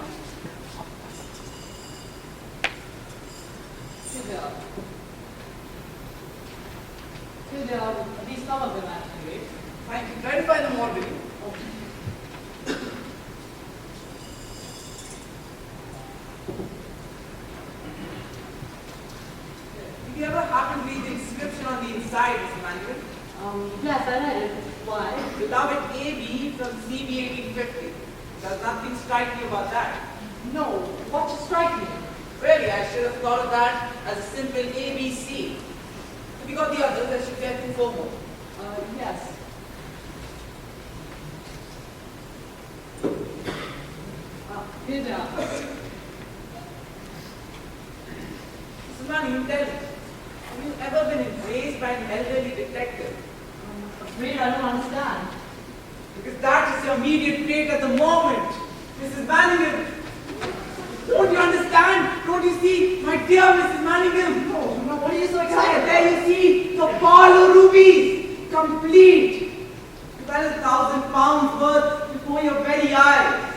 Here they are. Here they are, at least some of them actually. Thank you. Try to find them all, will you? Did you ever happen to read the inscription on the inside, Mr. Manager? Yes, I read it. Why? Beloved AB from CB 1850. Does nothing strike you about that? No, what should strike me? Really, I should have thought of that as a simple ABC. Have you got the others? I should get you 4 more. Yes. Here they are. Mr. Manning, you tell me, have you ever been embraced by an elderly detective? Afraid I don't understand. Because that is your immediate fate at the moment. Mrs. Manningham, don't you understand? Don't you see, my dear Mrs. Manningham? No, what are you so There, excited there you see, the ball of rubies, complete. That is £1,000 worth before your very eyes.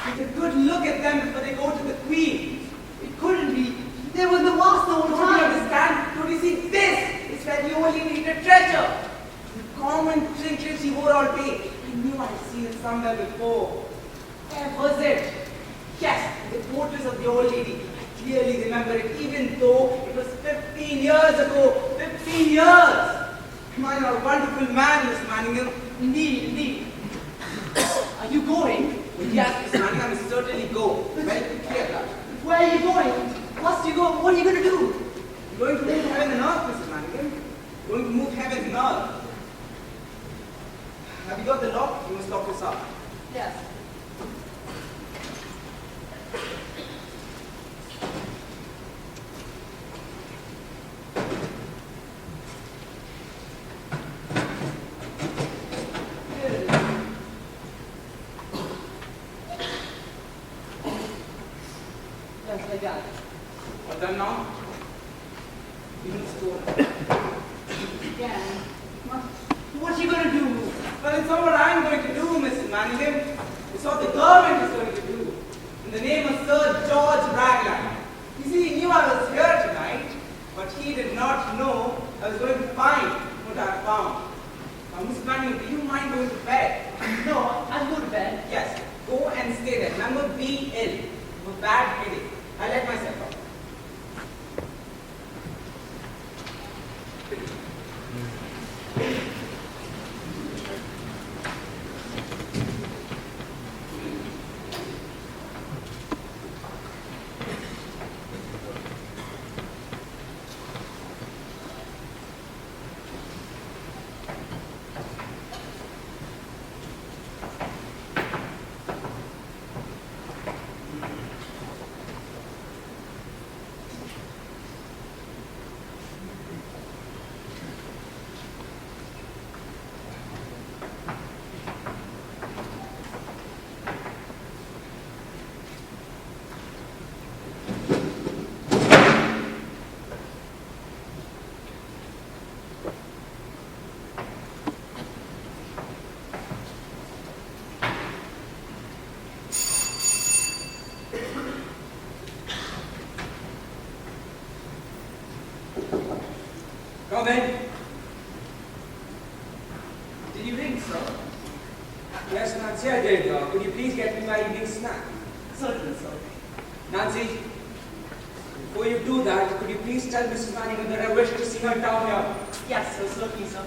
Take a good look at them before they go to the Queen. It couldn't be. They were in the vase the whole Don't you time. understand? Don't you see, this is where you only need a treasure. The common trinkets she wore all day. I knew I'd seen it somewhere before. Where was it? Yes, the portrait of the old lady. I clearly remember it, even though it was 15 years ago. 15 years! Man, you're a wonderful man, Miss Manningham. Indeed, indeed. Are you going? Yes, Miss Manningham, I certainly go. Very quickly at that. Where are you going? Must you go? What are you going to do? I'm going to move heaven and earth, Mr. Manningham. I'm going to move heaven and earth. Have you got the lock? You must lock this up. Yes. Here it is. Yes, I got it. What done now? You must go. Again. What are you going to do? Well, it's not what I'm going to do, Mr. Manningham. It's what the government is going to do. In the name of Sir George Ragland. You see, he knew I was here tonight, but he did not know I was going to find what I found. Now, Mr. Manningham, do you mind going to bed? No, I'll go to bed. Yes, go and stay there. Number BL. You have a bad headache. I'll let myself out. Come in. Did you ring, sir? Yes, Nancy, I did. Could you please get me my evening snack? Certainly, sir. Nancy, before you do that, could you please tell Mrs. Manningham that I wish to see her down here? Yes, sir, certainly, sir.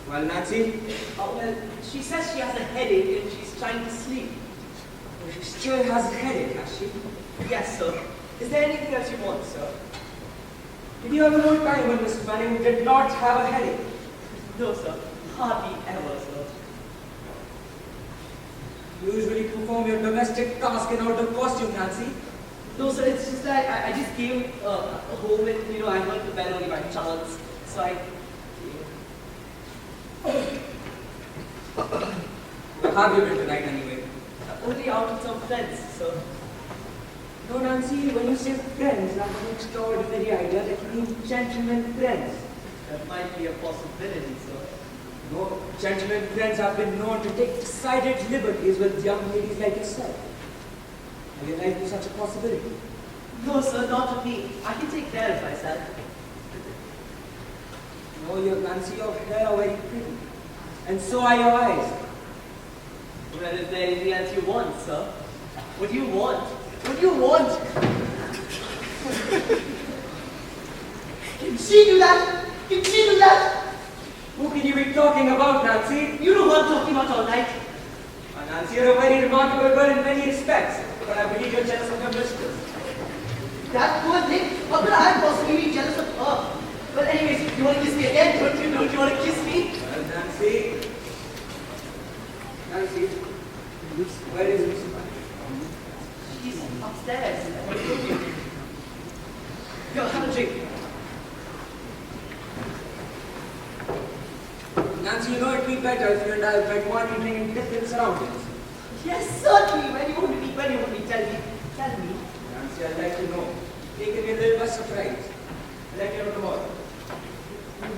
Well, Nancy, Well, she says she has a headache and she's trying to sleep. she still has a headache, has she? Yes, sir. Is there anything else you want, sir? Did you ever know a time when Mrs. Manningham did not have a headache? No, sir. Hardly ever, sir. You usually perform your domestic task in out of costume, Nancy. No, sir, it's just that I just came home and, I heard the bell only by chance. So I Where have you been tonight anyway? only out with some friends, so. No, Nancy, when you say friends, I have an extraordinary idea that you mean gentlemen friends. That might be a possibility, sir. No, gentlemen friends have been known to take decided liberties with young ladies like yourself. Have you lied to such a possibility? No, sir, not with me. I can take care of myself. No, Nancy, your hair are very pretty. And so are your eyes. Well, is there anything else you want, sir? What do you want? What do you want? Can she do that? Can she do that? Who can you be talking about, Nancy? You know what I'm talking about all night. Nancy, you're a very remarkable girl in many respects, but I believe you're jealous of your mistress. That poor thing. How could I possibly be jealous of her? Well, anyways, you want to kiss me again? Don't you want to kiss me? Well, Nancy, where is Miss Bunny? She's upstairs. Yo, have a drink. Nancy, you know it'd be better if you and I met one evening in different surroundings. Yes, certainly. When you want to meet, tell me. Tell me. Nancy, I'd like to know. Taking me a little by surprise. I'll let you know tomorrow.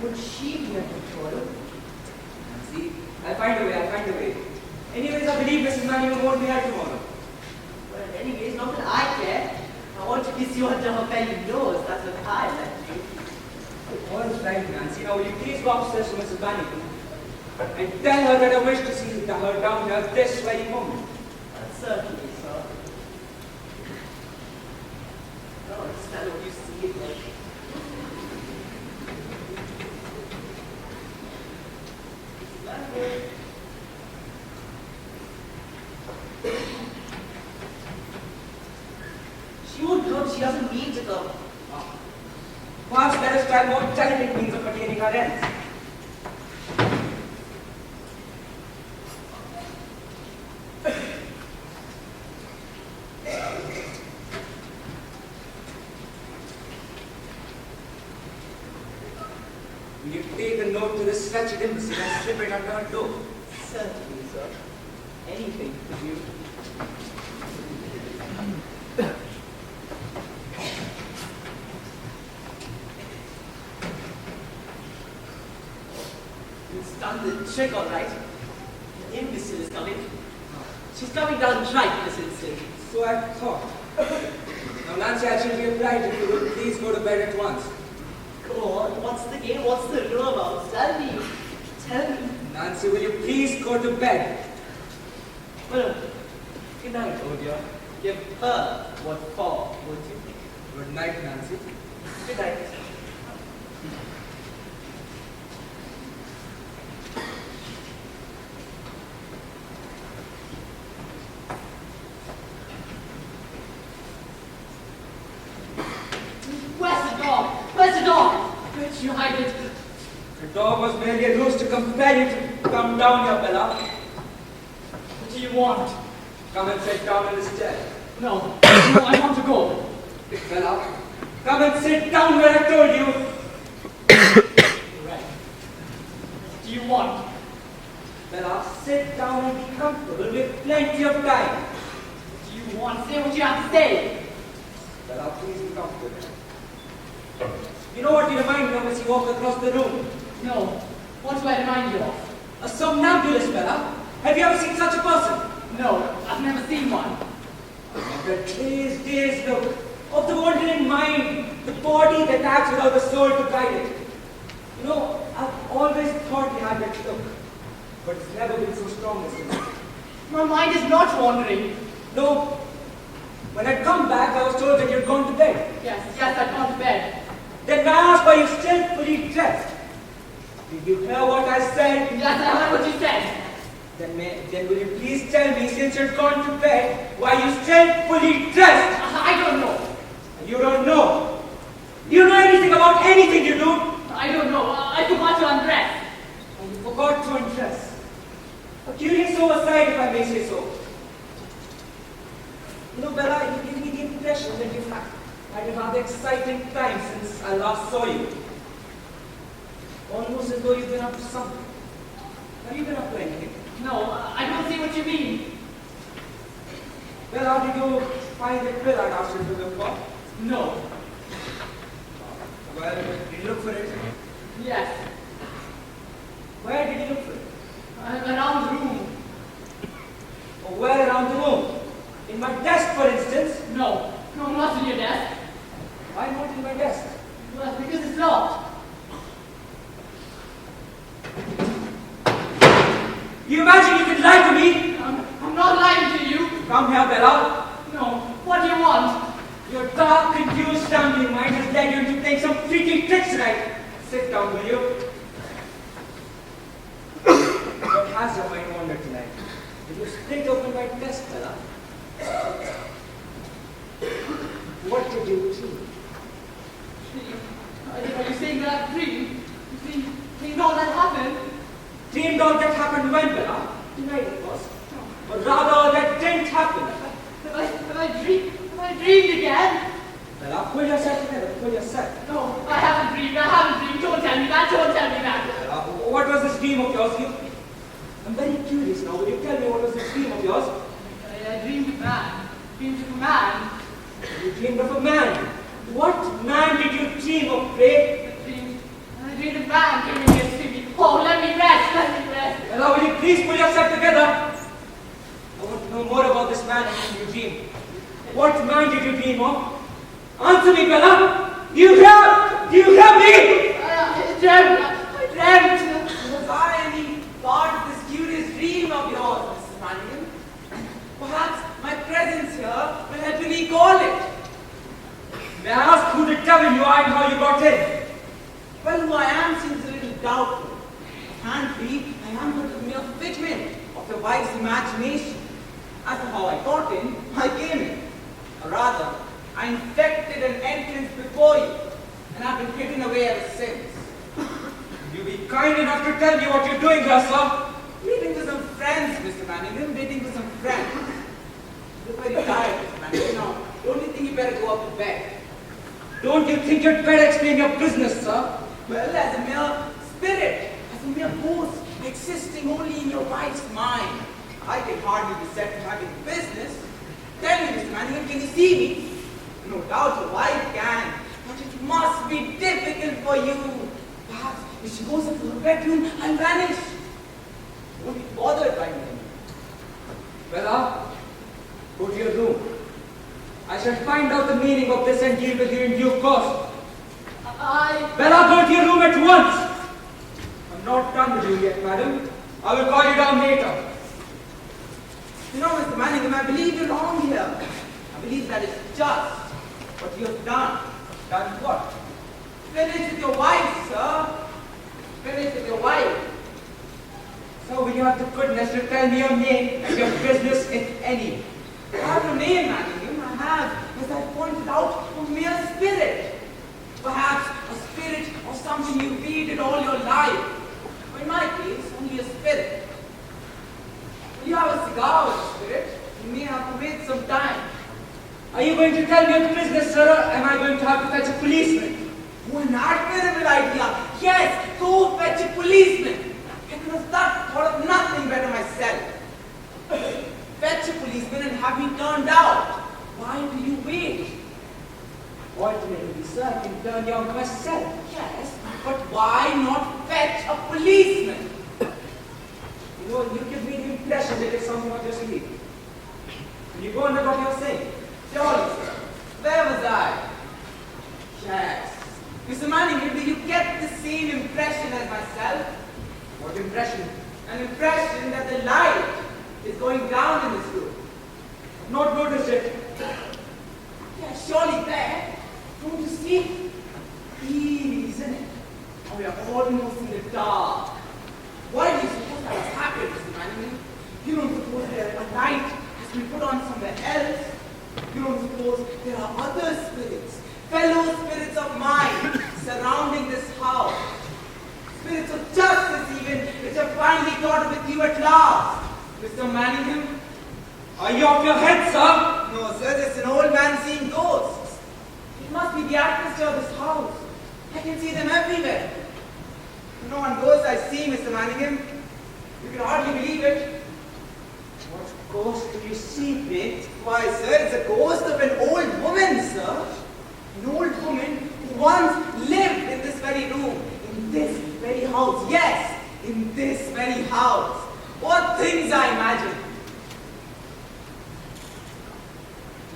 Would she be at the tomorrow? Nancy, I'll find a way. Anyways, I believe Mrs. Manning won't be here tomorrow. Well, anyways, not that I care. I want to kiss you under her belly nose. That's what I like to do. All right, Nancy. Now, will you please go upstairs to Mrs. Bannigan and tell her that I wish to see her down here this very moment. Certainly, sir. I don't understand what you see it like. She won't come. She doesn't mean to come. Perhaps let us try more delicate means of attaining our ends. Will you take a note to this wretched imbecile and slip it under her door? Certainly, sir. Anything for you. It's done the trick, all right. The imbecile is coming. She's coming down right this instant. So I thought. Now, Nancy, I should be obliged if you would please go to bed at once. Go on. What's the game? What's the row about? Tell me. Tell me. Nancy, will you please go to bed? Well, good night, oh dear. Give her what for, won't you? Good night, Nancy. Good night. Where's the dog? Where's the dog? Where did you hide it? The dog was merely a ruse to compel you to come down here, Bella. What do you want? Come and sit down in this chair. No, no, I want to go. Bella, come and sit down where I told you. Right. What do you want? Bella, sit down and be comfortable. We have plenty of time. What do you want? Say what you have to say. Bella, please be comfortable. You know what you remind me of as you walk across the room? No. What do I remind you of? A somnambulist, Bella. Have you ever seen such a person? No, I've never seen one. The dazed look of the wandering mind, the body that acts without the soul to guide it. You know, I've always thought you had that look, but it's never been so strong as this. My mind is not wandering. No. When I come back, I was told that you'd gone to bed. Yes, I've gone to bed. Then I asked why you're still fully dressed. Did you hear what I said? Yes, I heard what you said. Then will you please tell me, since you're gone to bed, why you still fully dressed? I don't know. You don't know. Do you know anything about anything you do? I don't know. I forgot to undress. And you forgot to undress. A curious oversight, if I may say so. You know, Bella, you give me the impression that you've had a rather exciting time since I last saw you. Almost as though you've been up to something. Have you been up to anything? No, I don't see what you mean. Bella, did you find the pill I asked you to look for? No. Well, did you look for it? Yes. Where did you look for it? Around the room. Or where around the room? In my desk, for instance? No. No, not in your desk. Why not in my desk? Well, because it's locked. You imagine you could lie to me? I'm not lying to you. Come here, Bella. No. What do you want? Your dark, confused family mind has led you into playing some freaky tricks tonight. Sit down, will you? What has your mind wandered tonight? Did you split open my desk, Bella? What did you dream? Are you saying that I dreamed? You dreamed all that happened? Dreamed all that happened when, Bella? Tonight, of course. Or rather, all that didn't happen. Have I dreamed again? Bella, pull yourself together. Pull yourself. No, I haven't dreamed. Don't tell me that. Don't tell me that. Bella, what was this dream of yours? I'm very curious now. Will you tell me what was this dream of yours? I dreamed of a man. Dreamed of a man. You dreamed of a man. What man did you dream of, Ray? I dreamed of a man came in here to see me. Oh, let me rest. Bella, will you please pull yourself together? I want to know more about this man whom you dreamed. What man did you dream of? Answer me, Bella! Do you hear me? I dreamt. Was I any part of this curious dream of yours, Mr. Manningham? Perhaps my presence here will help you recall it. May I ask who the devil you are and how you got in? Well, who I am seems a little doubtful. Apparently, I am but a mere figment of your wife's imagination. As to how I got in, I came in. Or rather, I infected an entrance before you, and I've been hidden away ever since. You be kind enough to tell me what you're doing here, sir. Meeting with some friends, Mr. Manningham, meeting with some friends. You're very tired, Mr. Manningham. Now, don't you think you better go up to bed? Don't you think you'd better explain your business, sir? Well, as a mere spirit, as a mere ghost, existing only in your wife's mind, I can hardly be said to having business. Tell me, Mr. Manningham, can you see me? No doubt your wife can, but it must be difficult for you. Perhaps if she goes into her bedroom, I'll vanish. Don't be bothered by me. Bella, go to your room. I shall find out the meaning of this and deal with you in due course. Bella, go to your room at once. I'm not done with you yet, madam. I will call you down later. You know, Mr. Manningham, I believe you're wrong here. I believe that it's just what you have done. Done what? Finish with your wife, sir. Finish with your wife. So will you have the goodness to tell me your name and your business, if any? I have no name, Manningham. I have, as I pointed out, a mere spirit. Perhaps a spirit of something you hated all your life. Or in my case, only a spirit. Will you have a cigar with a spirit? You may have to wait some time. Are you going to tell me your business, sir, or am I going to have to fetch a policeman? Oh, an admirable idea. Yes, go fetch a policeman. I could have thought of nothing better myself. Fetch a policeman and have me turned out. Why do you wait? Alternatively, sir, I can turn you out myself. Yes, but why not fetch a policeman? You know, you give me the impression that there's something up your sleeve. Can you go on with what you're saying? Surely, sir. Where was I? Yes. Mr. Manningham, do you get the same impression as myself? What impression? An impression that the light is going down in this room. I've not noticed it. Yeah, surely there. Don't you see? Eerie, isn't it? Oh, we are almost in the dark. Why do you suppose that has happened, Mr. Manningham? You don't suppose there a light has been put on somewhere else? You don't suppose there are other spirits, fellow spirits of mine, surrounding this house? Spirits of justice even, which have finally caught up with you at last. Mr. Manningham? Are you off your head, sir? No, sir. sir, just an old man seeing ghosts. It must be the atmosphere of this house. I can see them everywhere. No one ghost I see, Mr. Manningham. You can hardly believe it. What ghost do you see, Pete? Why, sir, it's a ghost of an old woman, sir. An old woman who once lived in this very room, in this very house. Yes, in this very house. What things I imagine.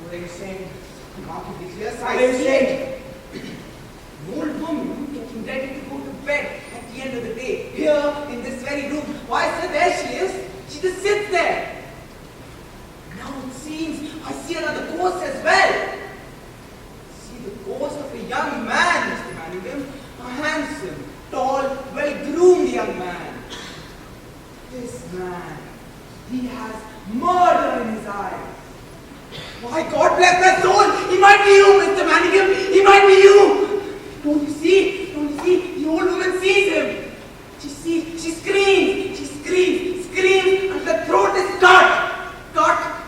What are you saying? Can't you be clear? What are you saying? An old woman getting ready to go to bed at the end of the day. Here, in this very room. Why, sir, there she is. She just sits there. Now it seems I see another ghost as well. See the ghost of a young man, Mr. Manningham. A handsome, tall, well-groomed young man. This man, he has murder in his eyes. Why, God bless my soul! He might be you, Mr. Manningham! He might be you! Don't you see? Don't you see? The old woman sees him. She screams, screams until the throat is cut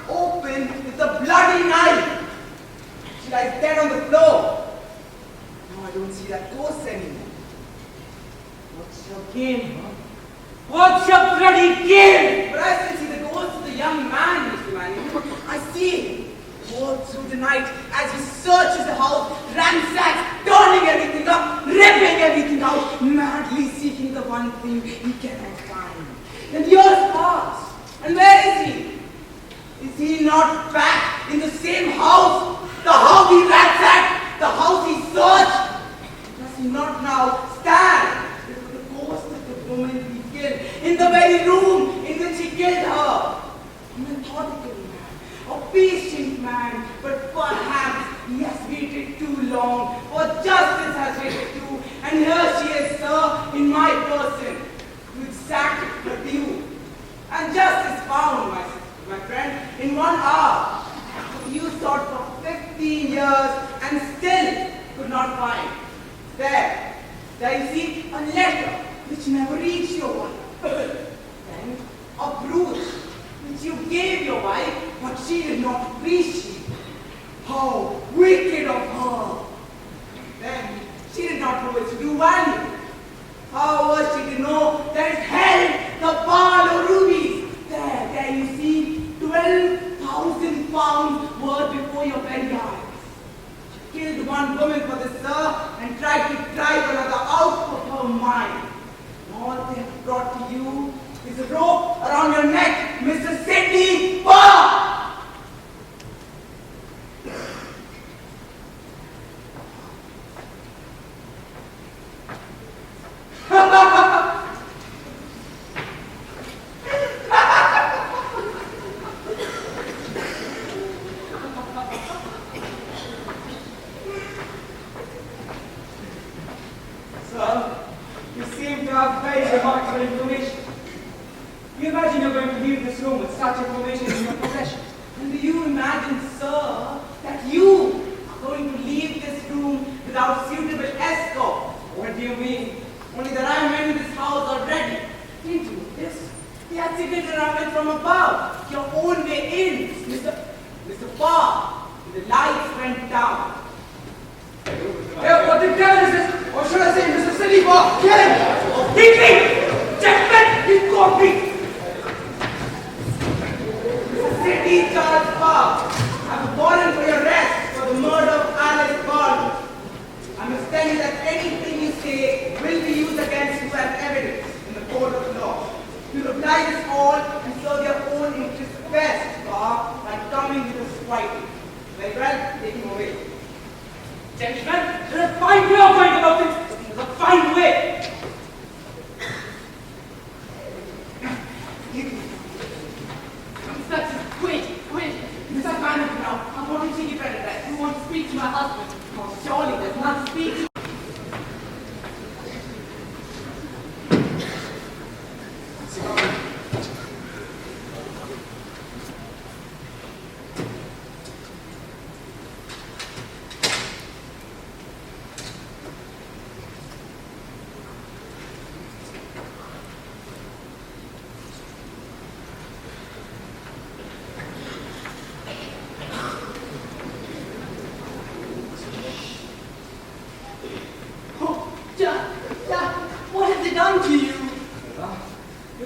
open with a bloody knife. She lies dead on the floor. Now I don't see that ghost anymore. What's your game, huh? What's your bloody game? But I still see the ghost of the young man, Mr. Manningham. I see him all through the night as he searches the house, ransacks, turning everything up, ripping everything out, madly seeking the one thing he cannot find. And years pass. And where is he? Is he not back in the same house? The house he ransacked, the house he searched? Does he not now stand before the ghost of the woman he killed in the very room in which he killed her? A methodical man, a patient man, but perhaps he has waited too long, or justice has waited too, and here she is, sir, in my person, to exact her due. And justice found, my friend, in 1 hour. You sought for 15 years and still could not find. There you see a letter which never reached your wife. Then a brooch which you gave your wife, but she did not appreciate. How wicked of her! Then she did not know its true value. How was she to know that it held the pearl or rubies? There you see 12,000 pounds worth before your very eyes. She killed one woman for this, sir, and tried to drive another out of her mind. All they have brought to you is a rope around your neck, Mr. Sidney Barr! Sir, you seem to have very remarkable information. You imagine you're going to leave this room with such information in your possession. And do you imagine, sir, that you are going to leave this room without suitable escort? What do you mean? Only that I am in this house already. Didn't you notice? He had signaled around from above. Your own way in, Mr. Barr. The lights went down. Hey, what the devil is this? Or should I say, Mr. Sidney Barr? Kill him! Hit me! Gentlemen, he's got me! Mr. Sidney Charles Barr, I'm warrant for your arrest for the murder of Alice Barr. I must tell you that anything you say will be used against you as evidence in the court of law. You will apply this all and serve your own interests best, Barr, by coming with us quietly. Very well, take him away. Gentlemen, there's a fine way of going about this. There's a fine way. Inspector, wait. Mr. Manningham, now, I'm going to take you better that. You want to speak to my husband? Oh, surely there's not to speak to.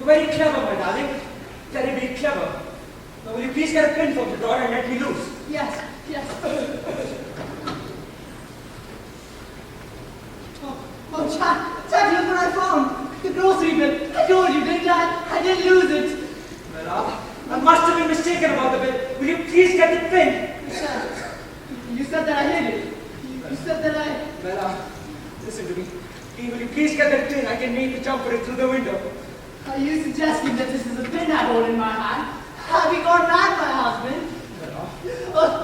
You're very clever, my darling. Terribly clever. Now, will you please get a pin from the drawer and let me loose? Yes, yes. Oh, Jack, look what I found. The grocery bill. I told you, didn't I? I didn't lose it. Bella, I must have been mistaken about the bill. Will you please get the pin? You said that I hid it. You said that I... Bella, listen to me. Will you please get that pin? I can make the jump for it through the window. Are you suggesting that this is a pin I hold in my hand? Have you gone mad, my husband?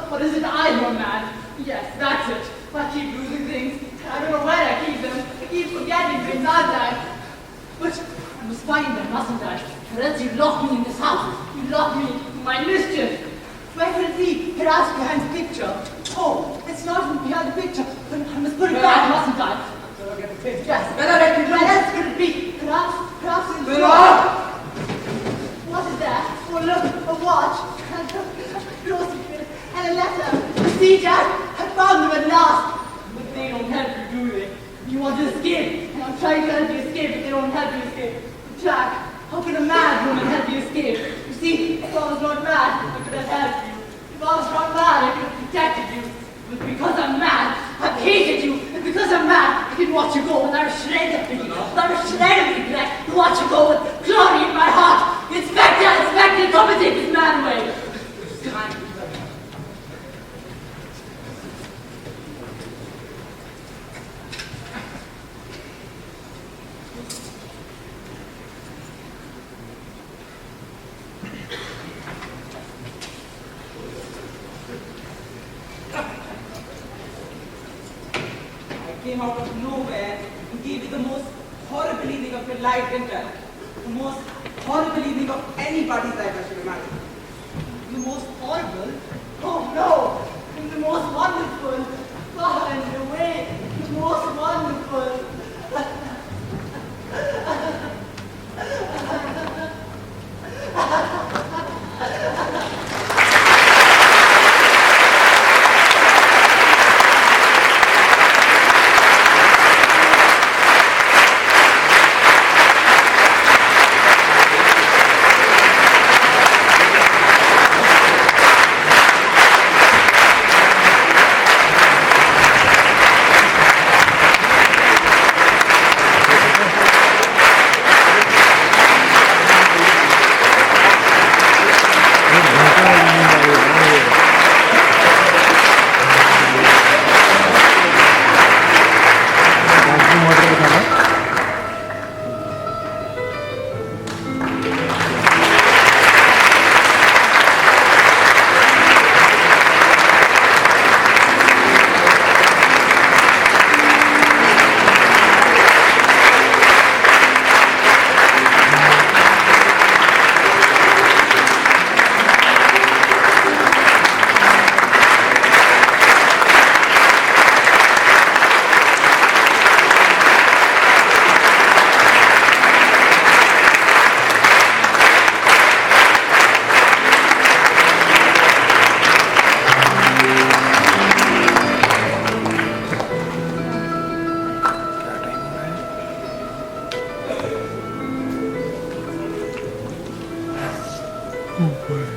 What is it I go mad? Yes, that's it. I keep losing things. I don't know where I keep them. I keep forgetting things, aren't I? But I must find them, mustn't I? Or else you lock me in this house. You lock me in my mischief. Where could it be? Perhaps behind the picture. Oh, it's not behind the picture. But I must put it back, mustn't I? Bella, get the pin. Yes. Bella, let me Where loose. else could it be? Perhaps in the Bella! What is that? Oh, look, a watch, and a grocery bill, and a letter. See, Jack, I found them at last. But they don't help you, do they? You want to escape, and I'm trying to help you escape, but they don't help you escape. Jack, how can a mad woman help you escape? You see, if I was not mad, I could have helped you. If I was not mad, I could have protected you. But because I'm mad, I've hated you. And because I'm mad, I can watch you go without a shred of pity, without a shred of regret, to watch you go with glory in my heart. Inspector, come and take this man away. I came out of nowhere and gave you the most horrible evening of your life, didn't I? The most horrible evening of anybody's life, I should imagine. The most horrible? Oh no! The most wonderful! Far and away! The most wonderful! Oh, boy.